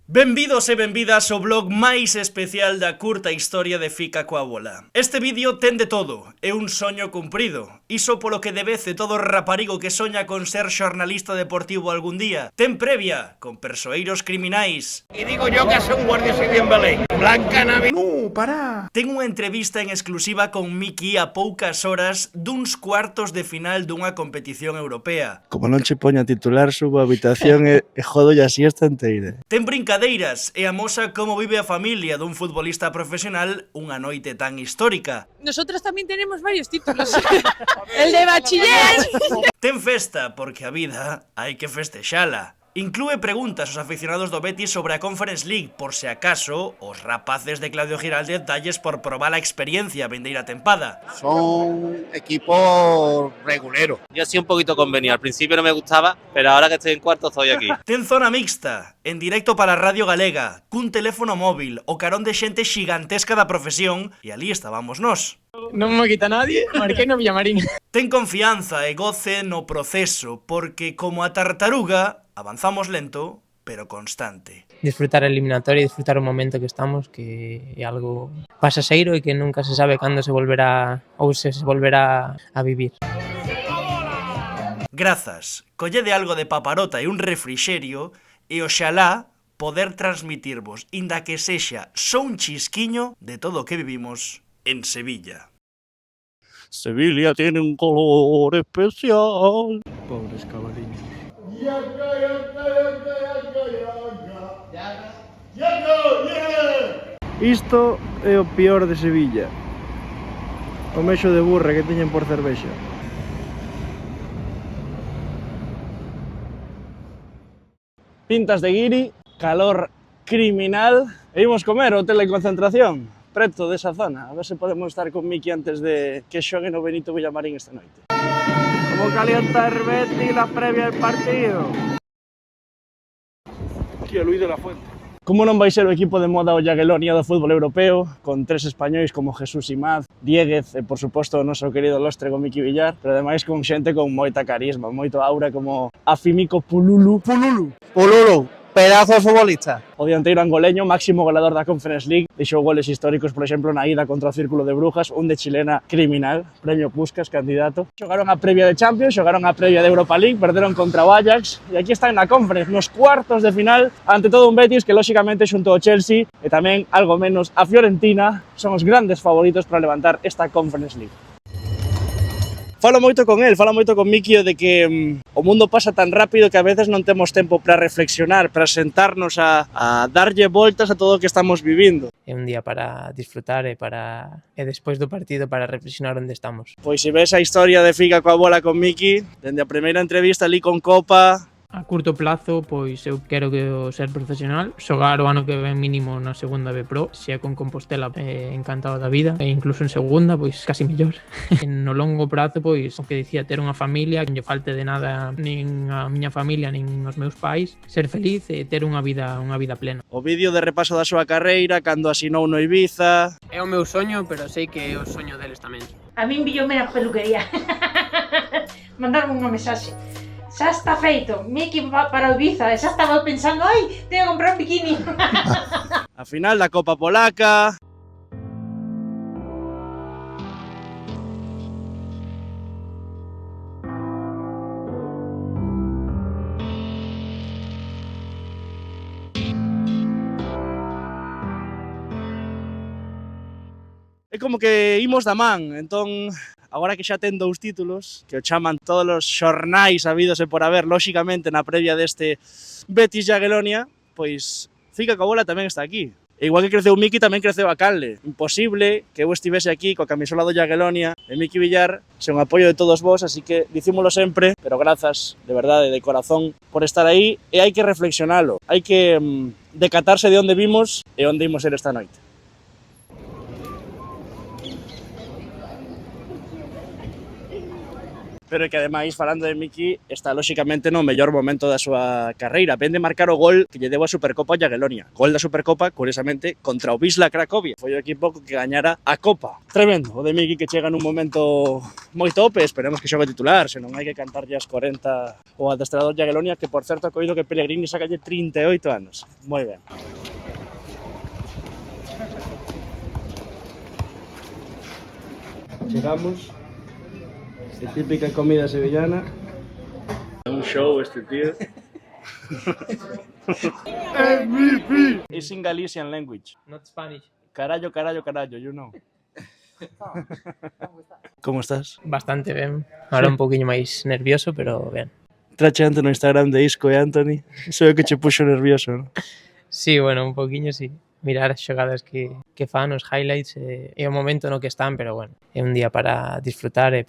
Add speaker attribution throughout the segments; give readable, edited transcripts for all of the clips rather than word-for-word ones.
Speaker 1: Benvidos e benvidas ao blog máis especial da curta historia de Fica coa bola. Este vídeo ten de todo, é un soño cumprido. Iso polo que debece todo raparigo que soña con ser xornalista deportivo algún día. Ten previa, con persoeiros criminais.
Speaker 2: E digo yo que hace un guardia civil en Belén. Blanca Navi...
Speaker 3: No, pará.
Speaker 1: Ten unha entrevista en exclusiva con Miki a poucas horas duns cuartos de final dunha competición europea.
Speaker 3: Como non che poña titular, subo a habitación e jodo a siesta inteira.
Speaker 1: Ten brincadeiras e amosa como vive a familia dun futbolista profesional unha noite tan histórica.
Speaker 4: Nosotros también tenemos varios títulos. El de bachiller.
Speaker 1: Ten festa porque a vida hai que festexala. Inclúe preguntas aos aficionados do Betis sobre a Conference League por se acaso os rapaces de Claudio Giraldez dalles por probar a experiencia a vindeira tempada.
Speaker 2: Son equipos reguleros.
Speaker 5: Yo sí un poquito convenido, al principio no me gustaba, pero ahora que estoy en cuarto estoy aquí.
Speaker 1: Ten zona mixta, en directo para a Radio Galega, cun teléfono móvil, o carón de xente xigantesca da profesión, e ali estábamos nós.
Speaker 6: Non me quita nadie, marquei no Villamarín.
Speaker 1: Ten confianza e goce no proceso, porque como a tartaruga, avanzamos lento, pero constante.
Speaker 6: Disfrutar a eliminatoria e disfrutar o momento que estamos, que é algo pasaseiro e que nunca se sabe cando se volverá ou se volverá a vivir.
Speaker 1: Grazas, collede algo de paparota e un refrixerio e oxalá poder transmitirvos, inda que sexa só un chisquiño de todo o que vivimos en Sevilla.
Speaker 3: Sevilla tiene un color especial.
Speaker 7: Pobres cabaliños. Isto é o peor de Sevilla. O mexo de burra que teñen por cervexa. Pintas de guiri, calor criminal. E imos comer ao hotel de concentración, preto desa zona. A ver se podemos estar con Miki antes de que xogue no Benito Villamarín esta noite. Como calienta el Betis la previa del partido. Aquí Luis de la Fuente. Como non vai ser o equipo de moda o Jagiellonia do fútbol europeo, con tres españois como Jesús Imaz, Dieguez e, por suposto, o noso querido Lóstrego Miki Villar, pero ademais con xente con moita carisma, moito aura como Afimico Pululu.
Speaker 5: Pululu, pedazo de futbolista.
Speaker 7: O dianteiro angoleño, máximo goleador da Conference League, deixou goles históricos, por exemplo, na ida contra o Círculo de Brujas, un de chilena criminal, premio Puskás, candidato. Xogaron a previa de Champions, xogaron a previa de Europa League, perderon contra o Ajax, e aquí están na Conference, nos cuartos de final, ante todo un Betis que, lóxicamente, xunto ao Chelsea, e tamén, algo menos, a Fiorentina, son os grandes favoritos para levantar esta Conference League. Falo moito con el, falo moito con Miki de que o mundo pasa tan rápido que a veces non temos tempo para reflexionar, para sentarnos a darlle voltas a todo o que estamos vivindo.
Speaker 6: É un día para disfrutar e despois do partido para reflexionar onde estamos.
Speaker 7: Pois se ves a historia de Fica coa bola con Miki, dende a primeira entrevista ali con Copa...
Speaker 6: A curto plazo, pois eu quero ser profesional, xogar o ano que ven mínimo na segunda B Pro, se é con Compostela, encantado da vida, e incluso en segunda, pois casi mellor. No longo prazo, pois, o que dicía, ter unha familia, que non lle falte de nada nin a miña familia, nin os meus pais, ser feliz e ter unha vida plena.
Speaker 7: O vídeo de repaso da súa carreira, cando asinou no Ibiza...
Speaker 6: É o meu soño, pero sei que é o soño deles tamén.
Speaker 8: A min villome na peluquería. Mandarme unha mensaxe. Xa está feito, Miki para o Ibiza, xa estaba pensando, ai, teño que comprar un bikini.
Speaker 7: A final da Copa Polaca... É como que imos da man, entón, agora que xa ten dous títulos, que o chaman todos os xornais habidos e por haber, lóxicamente, na previa deste Betis Jagiellonia, pois Fica coa bola tamén está aquí. E igual que creceu Miki, tamén creceu a Canle. Imposible que eu estivese aquí coa camisola do Jagiellonia e Miki Villar sen o apoio de todos vós, así que dicímolo sempre, pero grazas, de verdade, de corazón, por estar aí, e hai que reflexionalo, hai que decatarse de onde vimos e onde imos ser esta noite. pero que ademais, falando de Miki, está lóxicamente no mellor momento da súa carreira. Ven de marcar o gol que lle deu a Supercopa Jagiellonia. Gol da Supercopa, curiosamente, contra o Wisla Cracovia. Foi o equipo que gañara a Copa. Tremendo, o de Miki que chega nun momento moi tope, esperemos que xogue titular, senón hai que cantarlle as 40 o adestrador Jagiellonia, que por certo ha coido que Pellegrini sacalle 38 anos. Moi ben. Chegamos, de típica comida sevillana. Un show este tío. MVP! It's in Galician language.
Speaker 6: Not Spanish.
Speaker 7: Carallo, carallo, carallo, you know. Como estás?
Speaker 6: Bastante ben. Ahora un poquinho máis nervioso, pero ben.
Speaker 3: Trachante no Instagram de Isco e Anthony. Iso é o que che puxo nervioso, non?
Speaker 6: Sí, bueno, un poquinho sí. Mirar as xogadas que fan, os highlights, é o momento no que están, pero bueno, é un día para disfrutar e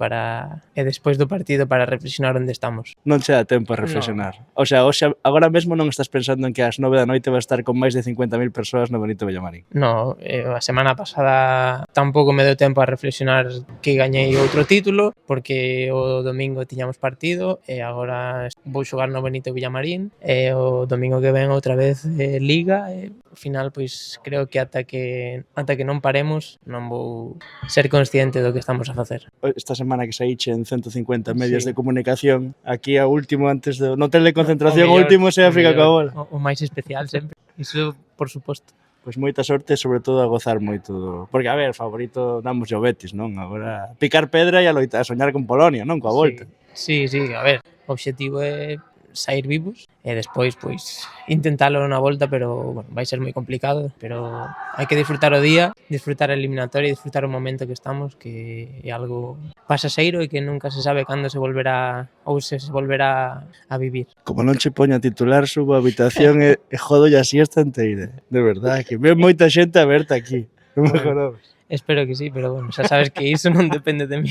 Speaker 6: despois do partido para reflexionar onde estamos.
Speaker 3: Non che dá tempo a reflexionar. No. O sea, agora mesmo non estás pensando en que ás 9 da noite vai estar con máis de 50.000 persoas no Benito Villamarín.
Speaker 6: No, a semana pasada tampouco me deu tempo a reflexionar que gañei outro título, porque o domingo tiñamos partido e agora vou xogar no Benito Villamarín e o domingo que ven outra vez Liga e ao final pois creo que ata que non paremos non vou ser consciente do que estamos a facer.
Speaker 3: Esta semana que saíche en 150 medios de comunicación, aquí a último antes do no hotel de concentración, o último se África coa bola.
Speaker 6: O máis especial sempre, iso por suposto.
Speaker 3: Pois moita sorte, sobre todo a gozar moito. Porque, a ver, favorito damos o Betis, non? Agora, picar pedra e a loitar, a soñar con Polonia, non? Coa volta.
Speaker 6: Sí, a ver, o obxectivo é sair vivos e despois pois intentalo na volta, pero bueno, vai ser moi complicado, pero hai que disfrutar o día, disfrutar a eliminatoria, disfrutar o momento que estamos, que é algo pasaseiro e que nunca se sabe cando se volverá ou se volverá a vivir.
Speaker 3: Como non che poña titular, subo a habitación e jodo a siesta enteira. De verdade, que ve moita xente a verte aquí. Non me jodas.
Speaker 6: Espero que sí, pero bueno, xa sabes que iso non depende de mí.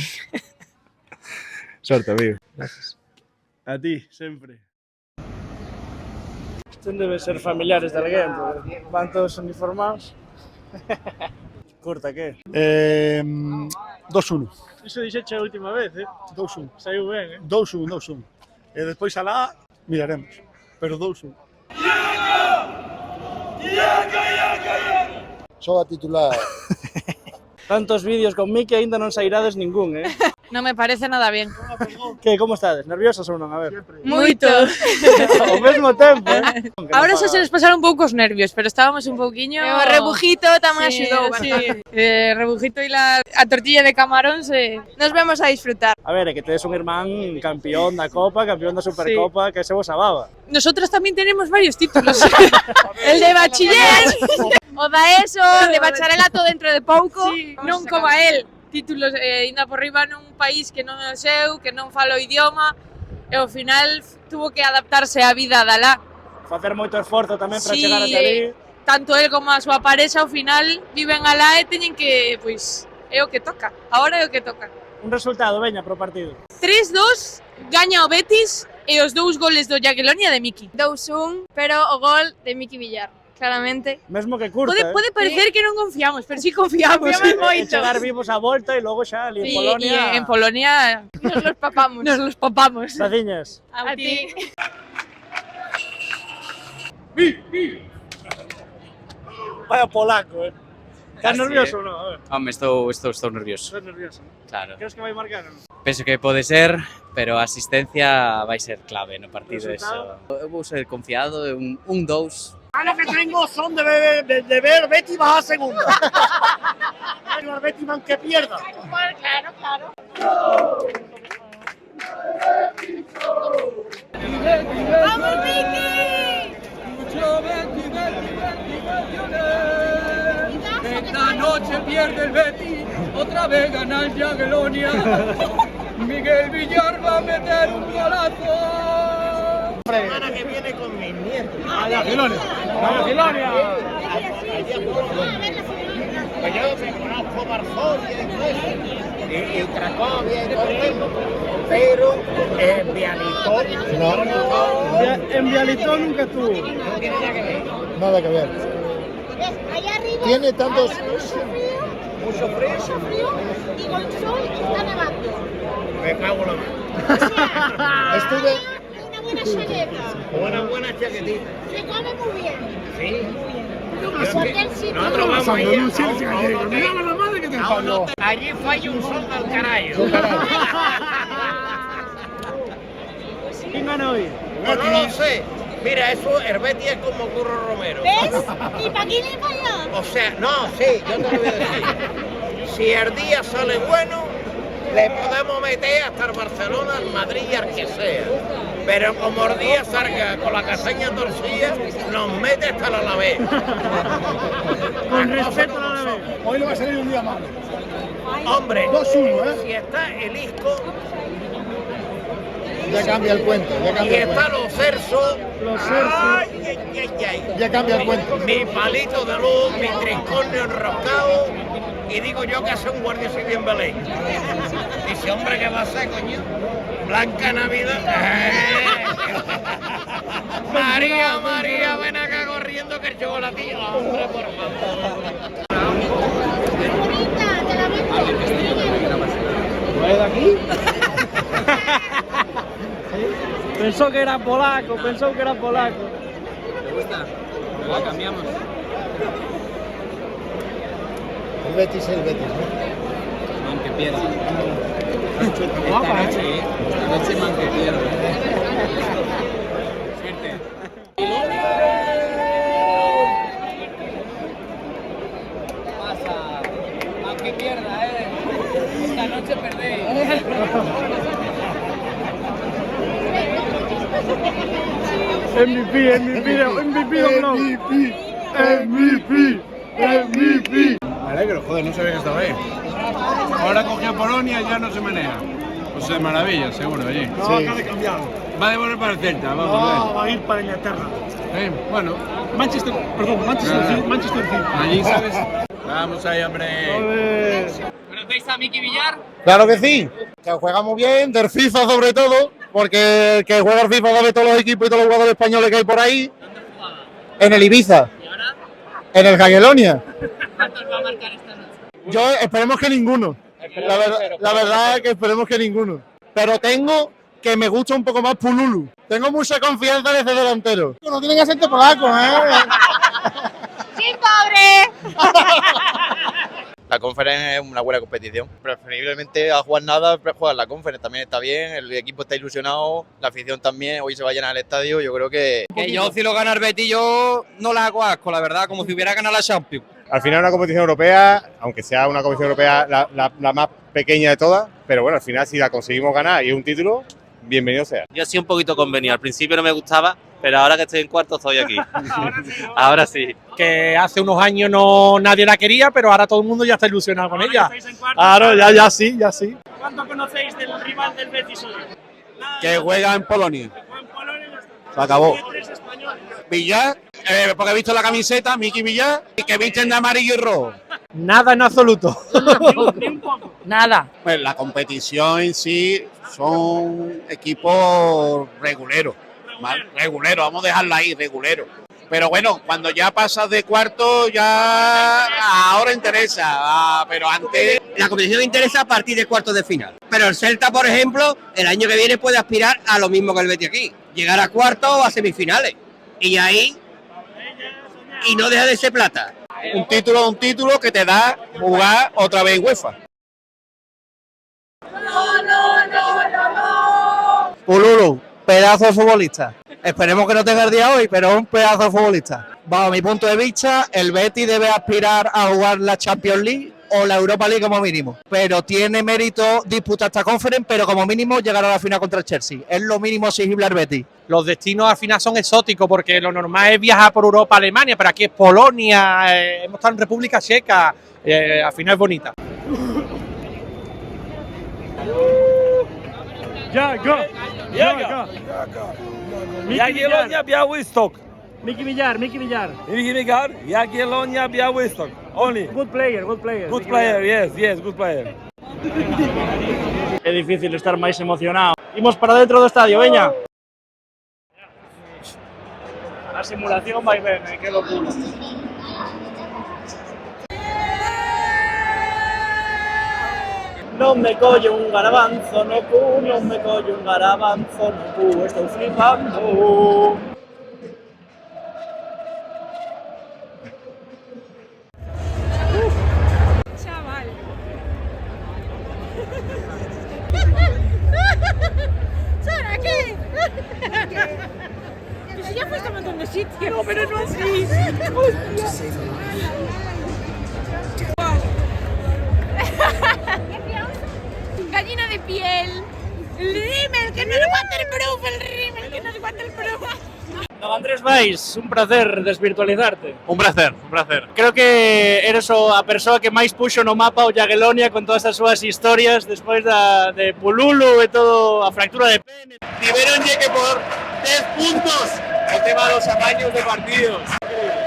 Speaker 3: Sorte, amigo.
Speaker 6: Gracias.
Speaker 3: A ti, sempre.
Speaker 7: Debe ser familiares de alguén, van todos uniformados. Curta, que?
Speaker 9: 2-1.
Speaker 7: Iso dixeche a última vez,
Speaker 9: 2-1.
Speaker 7: Saiu ben,
Speaker 9: 2-1. E despois alá miraremos. Pero 2-1.
Speaker 2: Só a titular.
Speaker 7: Tantos vídeos con Miki aínda non sairades ningún,
Speaker 4: No me parece nada bien.
Speaker 7: Que, como estades? Nerviosas ou non? A ver.
Speaker 4: Moito.
Speaker 7: Ao mesmo tempo,
Speaker 4: Ahora xa se les pasaron un pouco os nervios, pero estábamos un pouquiño...
Speaker 10: O rebujito tamén axudou,
Speaker 4: Sí, rebujito e a tortilla de camarón se...
Speaker 10: Nos vemos a disfrutar.
Speaker 7: A ver, é que tedes un irmán campeón da Copa, campeón da Supercopa, que se vos ababa.
Speaker 4: Nosotros tamén tenemos varios títulos. El de bachiller,
Speaker 10: O da ESO, de bacharelato dentro de pouco.
Speaker 4: non como a él. Títulos ainda por riba nun país que non é o seu, que non fala o idioma, e ao final tuvo que adaptarse á vida de alá.
Speaker 7: Facer moito esforzo tamén para
Speaker 4: Sí,
Speaker 7: chegar ata ali.
Speaker 4: Tanto él como a súa parexa ao final viven alá e teñen que, pois, é o que toca. Agora é o que toca.
Speaker 7: Un resultado, veña, pro partido.
Speaker 4: 3-2, gaña o Betis e os dous goles do Jagiellonia de Miki.
Speaker 10: 2-1, pero o gol de Miki Villar, claramente.
Speaker 7: Mesmo que curta,
Speaker 4: Pode parecer que non confiamos, pero sí confiamos.
Speaker 7: E chegar vivos á volta e logo xa ali en Polonia.
Speaker 4: E en Polonia
Speaker 10: Nos los papamos.
Speaker 4: nos los papamos.
Speaker 7: Braciñas.
Speaker 10: A ti.
Speaker 7: Vaya polaco, Estás nervioso ou non? A ver,
Speaker 5: Home, estou nervioso.
Speaker 7: estás nervioso.
Speaker 5: Claro.
Speaker 7: Crees que vai marcar ou non?
Speaker 5: Penso que pode ser, pero a asistencia vai ser clave no partido.
Speaker 7: Resultado?
Speaker 5: Eso. Eu vou ser confiado, un 2.
Speaker 2: Lo que tengo son de ver Betty bajar segunda. El Betty man que pierda.
Speaker 10: Claro. ¡Vamos, Miki!
Speaker 11: Esta noche pierde el Betis, otra vez gana el Jagiellonia. Miguel Villar va a meter un golazo.
Speaker 2: La semana que viene con mis nietos.
Speaker 7: A Jagiellonia.
Speaker 2: Pues yo me conozco Varsovia y Cracovia y todo esto, pero en Bialitón
Speaker 7: En Bialitón nunca estuvo.
Speaker 2: no tiene nada que ver.
Speaker 9: Nada que ver.
Speaker 12: Allá arriba
Speaker 9: Tiene tantos...
Speaker 12: hace mucho frío y con sol está nevando.
Speaker 2: Me cago en la mano. Estuve
Speaker 12: Una buena chaqueta.
Speaker 2: una buena chaquetita.
Speaker 12: Se come muy bien.
Speaker 2: Sí.
Speaker 12: A cualquier sitio.
Speaker 2: Nosotros vamos ahí.
Speaker 9: Mira la madre que te parió.
Speaker 2: Allí falla un sol del carajo.
Speaker 7: ¿Quién gana hoy?
Speaker 2: Pues no lo sé. Mira, eso, el Betis es como Curro Romero.
Speaker 12: ¿Ves? ¿Y para quién le falló?
Speaker 2: O sea, no, sí, yo te lo voy a decir. Si el día sale bueno, le podemos meter hasta el Barcelona, el Madrid y al que sea. Pero como el día salga con la castaña torcida, nos mete hasta el Alavés.
Speaker 7: Con respeto a la vez.
Speaker 9: Hoy le va a salir un día malo.
Speaker 2: Hombre,
Speaker 9: 2-1,
Speaker 2: si está el Isco
Speaker 9: Ya cambia el cuento, ya
Speaker 2: y
Speaker 9: cambia el
Speaker 2: está
Speaker 9: cuento.
Speaker 2: los Cersos,
Speaker 7: Los Cersos.
Speaker 2: ay.
Speaker 9: Ya cambia el cuento.
Speaker 2: Mi palito de luz, mi trincornio enroscado, y digo yo que hace un guardia civil en Belén. Dice, hombre, ¿qué va a hacer, coño? Blanca Navidad. María, María, ven acá corriendo que el chocolatillo. Hombre, por favor.
Speaker 12: Qué bonita, te la vendo.
Speaker 7: ¿No es de aquí? Pensó que era polaco, pensó que era polaco.
Speaker 5: ¿Te gusta? La cambiamos.
Speaker 9: El Betis es el Betis, ¿no?
Speaker 5: Aunque pierda.
Speaker 7: Guapa, ¿eh?
Speaker 5: Esta noche aunque pierda. Suerte. Pasa. Aunque pierda, Esta noche perdéis.
Speaker 7: MVP
Speaker 9: Me alegro, joder, no sabía que estaba ahí. Ahora cogió Polonia y ya no se maneja. Pues de maravilla, seguro, allí.
Speaker 7: No, acaba de cambiar.
Speaker 9: Va a volver para el Celta, vamos a
Speaker 7: No, va a ir para Inglaterra.
Speaker 9: ver. Bueno,
Speaker 7: Manchester City.
Speaker 9: allí, ¿sabes? Vamos ahí, hombre.
Speaker 5: ¿Conocéis a Miki Villar?
Speaker 13: Claro que sí, que juega muy bien, del FIFA sobre todo, porque el que juega al FIFA sabe todos los equipos y todos los jugadores españoles que hay por ahí.
Speaker 5: ¿Dónde jugaba?
Speaker 13: En el Ibiza,
Speaker 5: ¿Y ahora?
Speaker 13: en el Jagiellonia.
Speaker 5: ¿Cuántos va a marcar esta noche?
Speaker 13: Yo esperemos que ninguno. La verdad es que esperemos que ninguno. Pero tengo que me gusta un poco más Pululu. Tengo mucha confianza en ese delantero. No tiene que hacerte polaco,
Speaker 12: ¡Sí, pobre!
Speaker 14: La Conference es una buena competición. Preferiblemente a jugar nada, jugar la Conference también está bien, el equipo está ilusionado, la afición también, hoy se va a llenar el estadio, yo creo que...
Speaker 15: Que yo si lo gana el Betis yo no la hago asco, la verdad, como si hubiera ganado la Champions.
Speaker 16: Al final una competición europea, aunque sea una competición europea la más pequeña de todas, pero bueno, al final si la conseguimos ganar y es un título, bienvenido sea.
Speaker 17: Yo sí un poquito convenido, al principio no me gustaba, pero ahora que estoy en cuarto estoy aquí. Ahora sí.
Speaker 18: Que hace unos años nadie la quería, pero ahora todo el mundo ya está ilusionado con ella.
Speaker 7: Claro,
Speaker 18: ya sí.
Speaker 1: ¿Cuánto conocéis del rival del Betis hoy?
Speaker 13: Que juega en Polonia.
Speaker 1: En Polonia ya está.
Speaker 13: Se acabó.
Speaker 1: ¿Qué tres españoles?
Speaker 13: Villar, porque he visto la camiseta, Miki Villar, y que visten de amarillo y rojo.
Speaker 18: Nada en absoluto.
Speaker 1: Ni un poco.
Speaker 18: Nada.
Speaker 13: Pues la competición en sí son equipos reguleros. Reguleros, vamos a dejarlo ahí, reguleros. Pero bueno, cuando ya pasas de cuarto, ya ahora interesa, pero antes...
Speaker 15: La competición interesa a partir de cuartos de final. Pero el Celta, por ejemplo, el año que viene puede aspirar a lo mismo que el Betis aquí. Llegar a cuartos o a semifinales. Y ahí... Y no deja de ser plata.
Speaker 13: Un título que te da jugar otra vez en UEFA.
Speaker 18: Pululu, pedazo de futbolista. Esperemos que no tenga el día hoy, pero es un pedazo de futbolista. Bajo mi punto de vista, el Betis debe aspirar a jugar la Champions League o la Europa League como mínimo. Pero tiene mérito disputar esta Conference, pero como mínimo llegar a la final contra el Chelsea. Es lo mínimo exigible al Betis. Los destinos al final son exóticos porque lo normal es viajar por Europa, Alemania, pero aquí es Polonia, hemos estado en República Checa, al final es bonita.
Speaker 11: Jagiellonia, Białystok.
Speaker 7: Miki Villar.
Speaker 11: Miki Villar, Jagiellonia, Białystok. Only.
Speaker 7: Good player.
Speaker 11: Good player, yes, good player.
Speaker 7: Es difícil estar más emocionado. Imos para dentro del estadio, veña. La simulación vai ben, qué locura. Non me colle un garabanzo no cu, non me colle un garabanzo no cu, estou flipando.
Speaker 4: Chaval.
Speaker 12: ¿Sara qué? Pues ya fuiste a un montón de sitios.
Speaker 4: No, pero no así. Gallina de piel.
Speaker 12: El rímel, que no le aguanta el proof, el rímel, que no le aguanta el proof.
Speaker 7: Don Andrés Valls, un placer desvirtualizarte.
Speaker 17: Un placer, un placer.
Speaker 7: Creo que eres a persoa que máis puxo no mapa o Jagiellonia con todas as súas historias despois de Pululu e todo a fractura de pene.
Speaker 15: Tiveronlle que por 10 puntos o tema dos amaños de partidos.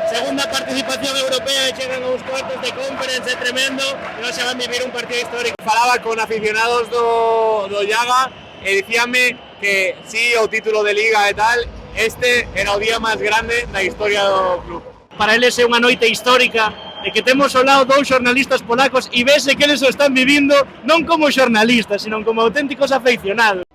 Speaker 15: Segunda participación europea e chegan aos cuartos de conference, é tremendo, e non se van vivir un partido histórico. Falaba con aficionados do Llaga e dicíame que sí, o título de Liga e tal, este era o día máis grande da historia do club.
Speaker 7: Para eles é unha noite histórica de que temos ao lado dous xornalistas polacos e vese que eles o están vivindo non como xornalistas, sino como auténticos afeicionados.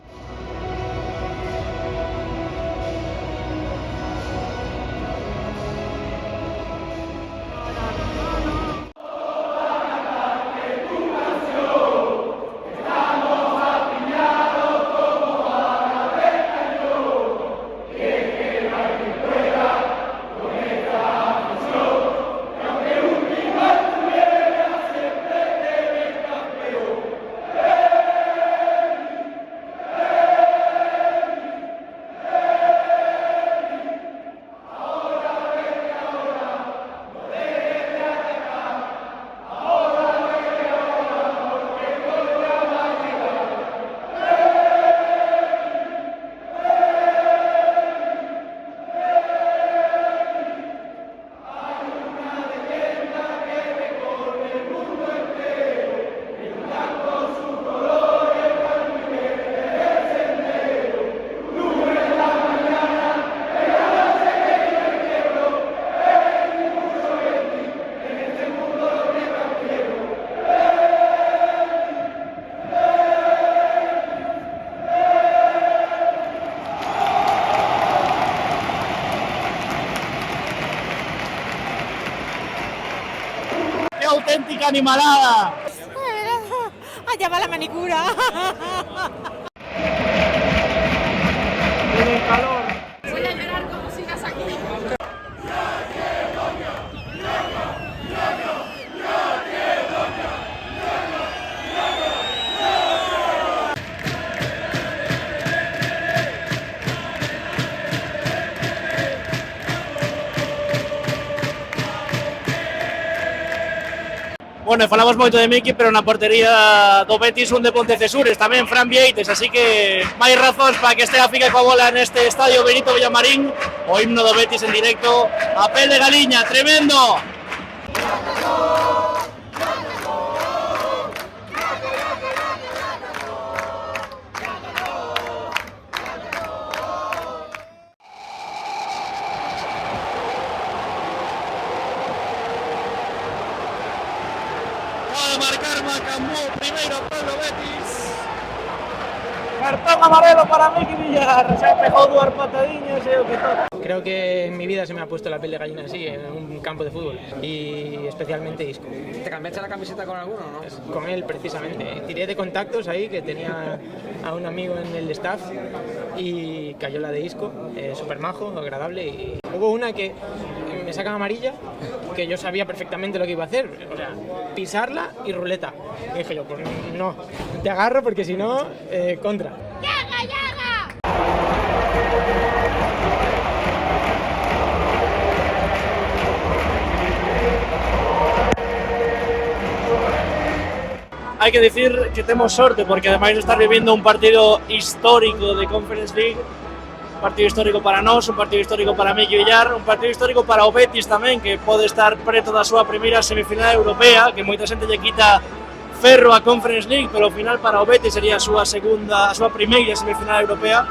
Speaker 7: Auténtica animalada.
Speaker 12: Allá va la manicura.
Speaker 7: Tiene calor.
Speaker 4: Voy a llorar como sigas aquí.
Speaker 7: Bueno, falamos moito de Miki, pero na portería do Betis un de Pontecesures, tamén Fran Vieites, así que máis razóns para que estea Fica coa bola neste estadio Benito Villamarín, o himno do Betis en directo, a pel de galiña, tremendo!
Speaker 15: Marcar Macambú, primeiro Pablo Betis.
Speaker 7: Cartón amarelo para Miki Villar, se ha pegado duas patadiñas e o que toca.
Speaker 6: Creo que en mi vida se me ha puesto la piel de gallina así, en un campo de fútbol, y especialmente Isco.
Speaker 11: ¿Te cambiaste la camiseta con alguno, no?
Speaker 6: Con él, precisamente. Tiré de contactos ahí, que tenía a un amigo en el staff, y cayó la de Isco, súper majo, agradable, y hubo una que me sacan amarilla, que yo sabía perfectamente lo que iba a hacer, o sea, pisarla y ruleta. Y dije yo, pues no, te agarro porque si no, contra.
Speaker 12: ¡Llaga, llaga!
Speaker 7: Hay que decir que temos sorte, porque ademais de estar vivindo un partido histórico de Conference League, un partido histórico para nós, un partido histórico para Miki Villar, un partido histórico para o Betis tamén, que pode estar preto da súa primeira semifinal europea, que moita xente lle quita ferro a Conference League, pero ao final para o Betis sería a súa primeira semifinal europea,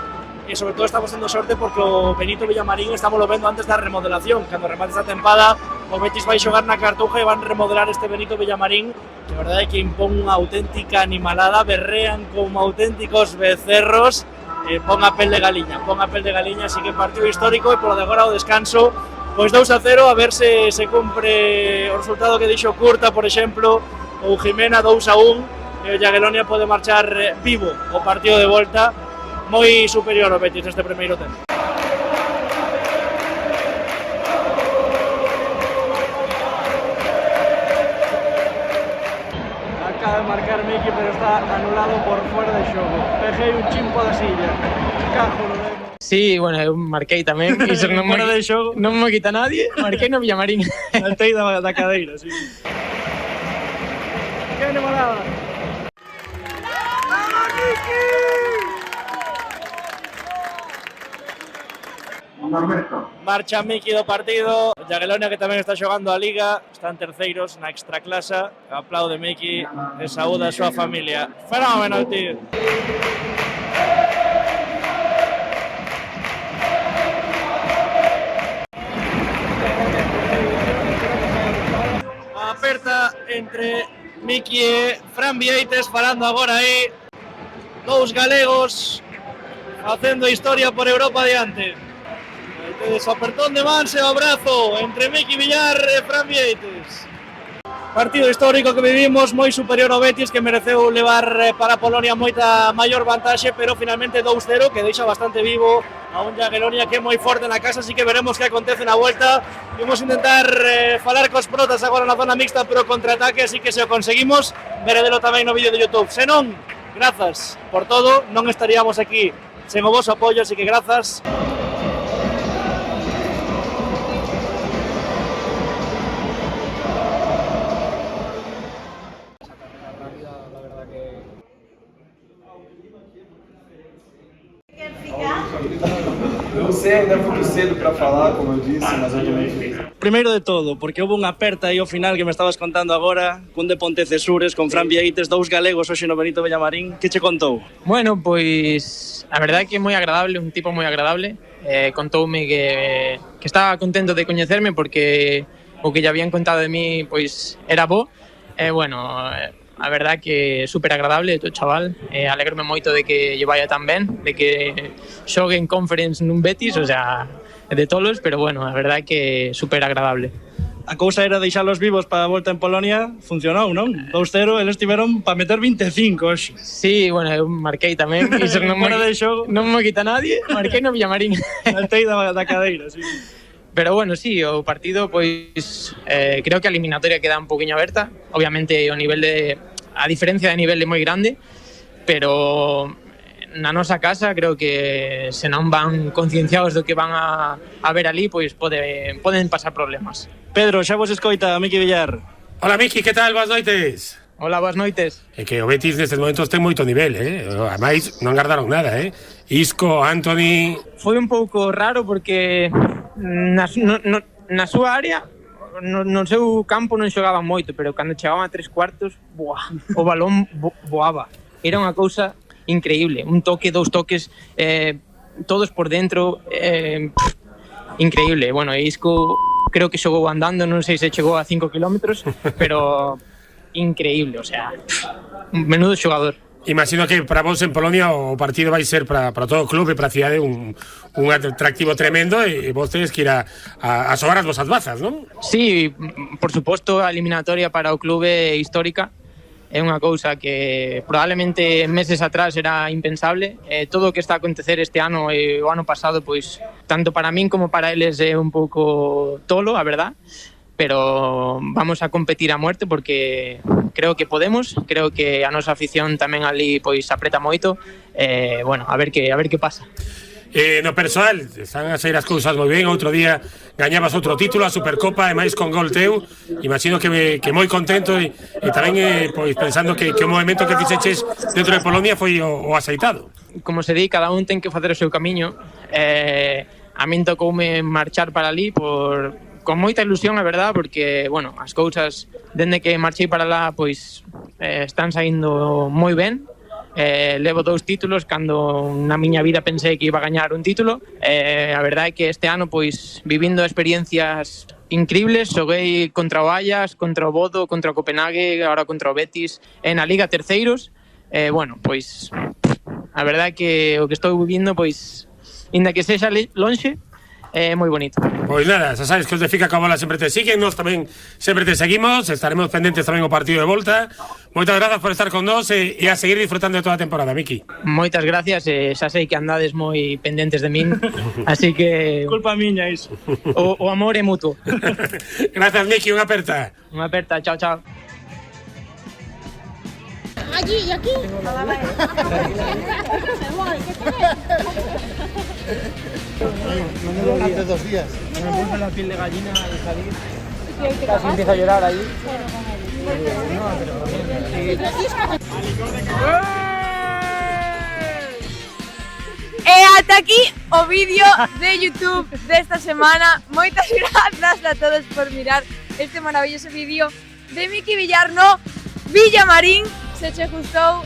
Speaker 7: e sobre todo estamos tendo sorte porque o Benito Villamarín estamos lo vendo antes da remodelación, cando remate esta tempada o Betis vai xogar na Cartuja e van remodelar este Benito Villamarín, que a verdade é que impón unha auténtica animalada, berrean como auténticos becerros, pon a pel de galiña, así que partido histórico e polo de agora o descanso, pois 2-0, a ver se cumpre o resultado que dixo Curta, por exemplo, ou Jimena 2-1, e o Jagiellonia pode marchar vivo o partido de volta, moi superior ao Betis neste primeiro tempo. Acaba de marcar Miki, pero está anulado por fuera de xogo. Pejei un chimpo da silla. Cajo no demo.
Speaker 6: Sí, bueno, eu marquei tamén. Iso non
Speaker 7: Fora de xogo.
Speaker 6: Non me quita nadie. Marquei no Villamarín.
Speaker 7: Saltei da cadeira, sí. Que animalada. Marcha Miki do partido, Jagiellonia que tamén está xogando a Liga, están terceiros na Extraclasa, aplaude Miki e saúda a súa familia. Fenómeno, tío. A aperta entre Miki e Fran Vieites, falando agora aí, dous galegos facendo historia por Europa adiante. Desapertón de mans e o abrazo entre Miki Villar e Fran Vieites. Partido histórico que vivimos, moi superior ao Betis, que mereceu levar para Polonia moita maior vantaxe, pero finalmente 2-0, que deixa bastante vivo a un Jagiellonia que é moi forte na casa, así que veremos que acontece na vuelta. Vamos intentar falar cos protas agora na zona mixta, pero contraataque, así que se o conseguimos, veredelo tamén no vídeo de YouTube. Se non, grazas por todo, non estaríamos aquí sen o vosso apoio, así que grazas.
Speaker 19: Eu sei, ainda é muito cedo para falar, como eu disse, mas eu também fiz.
Speaker 7: Primeiro de todo, porque houve unha aperta aí ao final que me estabas contando agora, cun de Pontecesures, con Fran Vieites, dous galegos hoxe no Benito Villamarín, que che contou?
Speaker 6: Bueno, pois a verdade é que é moi agradable, un tipo moi agradable. Contoume que estaba contento de coñecerme porque o que lle habían contado de mí pois era bo. Bueno, a verdade que é super agradable o chaval, alegrome moito de que lle vaya tan ben, de que xogue en Conference nun Betis, o sea, de tolos, pero bueno, a verdade que é super agradable.
Speaker 7: A cousa era deixalos vivos para a volta en Polonia, funcionou, non? 2-0, eles tiveron para meter 25 hoxe.
Speaker 6: Sí, bueno, eu marquei tamén, iso non me quita nadie, marquei no Villamarín.
Speaker 7: Saltei da cadeira, sí.
Speaker 6: Pero bueno, sí, o partido, pois, creo que a eliminatoria queda un poquinho aberta. Obviamente, a diferencia de nivel é moi grande, pero na nosa casa creo que se non van concienciados do que van a ver ali, pois poden pasar problemas.
Speaker 7: Pedro, xa vos escoita, Miki Villar.
Speaker 20: Hola Miki, que tal? Boas noites.
Speaker 6: Hola, boas noites.
Speaker 20: É que o Betis nestes momentos ten moito nivel, Ademais, non gardaron nada, Isco, Anthony...
Speaker 6: Foi un pouco raro porque na súa área, no seu campo non xogaban moito, pero cando chegaban a 3/4, o balón voaba. Era unha cousa increíble, un toque, dous toques, todos por dentro, increíble. Bueno, Isco creo que xogou andando, non sei se chegou a 5 kilómetros, pero increíble, o sea, un menudo xogador.
Speaker 20: Imagino que para vos en Polonia o partido vai ser para todo o clube, para a cidade, un atractivo tremendo e vos tedes que ir a xogar as vosas bazas, non?
Speaker 6: Sí, por suposto, a eliminatoria para o clube histórica. É unha cousa que probablemente meses atrás era impensable. Todo o que está a acontecer este ano e o ano pasado, pois, tanto para min como para eles é un pouco tolo, a verdad. Pero vamos a competir a muerte porque creo que podemos, creo que a nosa afición tamén ali pois apreta moito. Bueno, a ver que pasa.
Speaker 20: No persoal, están a sair as cousas moi ben. Outro día gañabas outro título, a Supercopa, e máis con gol teu. Imagino que moi contento e tamén pois pensando que o movimento que fixeches dentro de Polonia foi o aceitado.
Speaker 6: Como se di, cada un ten que facer o seu camiño. A min tocoume marchar para ali con moita ilusión, a verdad, porque, bueno, as cousas dende que marchei para lá, pois, están saindo moi ben. Levo 2 títulos cando na miña vida pensei que iba a gañar un título. A verdade é que este ano, pois, vivindo experiencias increíbles, xoguei contra o Ajax, contra o Bodo, contra o Copenhague, agora contra o Betis, na Liga terceiros. Bueno, pois a verdade é que o que estou vivindo, pois, inda que sexa lonxe, é moi bonito.
Speaker 20: Pois nada, xa sabes que os de Fica coa Bola sempre te siguen, nós tamén sempre te seguimos, estaremos pendentes tamén o partido de volta. Moitas grazas por estar con nós e a seguir disfrutando de toda a temporada, Miki.
Speaker 6: Moitas gracias, xa sei que andades moi pendentes de min, así que...
Speaker 7: Culpa miña iso.
Speaker 6: O amor é mutuo.
Speaker 20: Gracias, Miki, unha aperta.
Speaker 6: Unha aperta, chao, chao.
Speaker 12: Allí y aquí.
Speaker 18: Hace 2 días.
Speaker 6: Me puse la piel de gallina al salir. Casi empiezo a llorar ahí.
Speaker 10: Ata aquí o vídeo de YouTube desta semana. Moitas grazas a todos por mirar este maravilloso vídeo de Miki Villar no Villamarín. Se che gustou,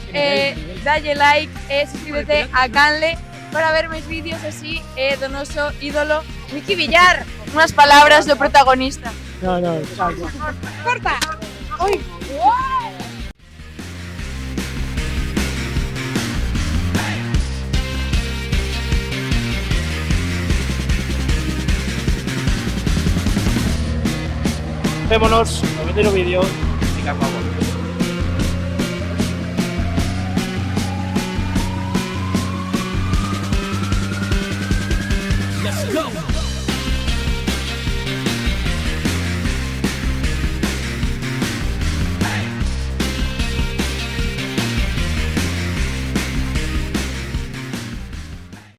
Speaker 10: dalle like e suscríbete a canle para ver máis vídeos así do noso ídolo Miki Villar. Unhas palabras do protagonista.
Speaker 6: No, chao.
Speaker 12: Corta. Uy.
Speaker 7: Vémonos no vindeiro vídeo. Fica coa Bola.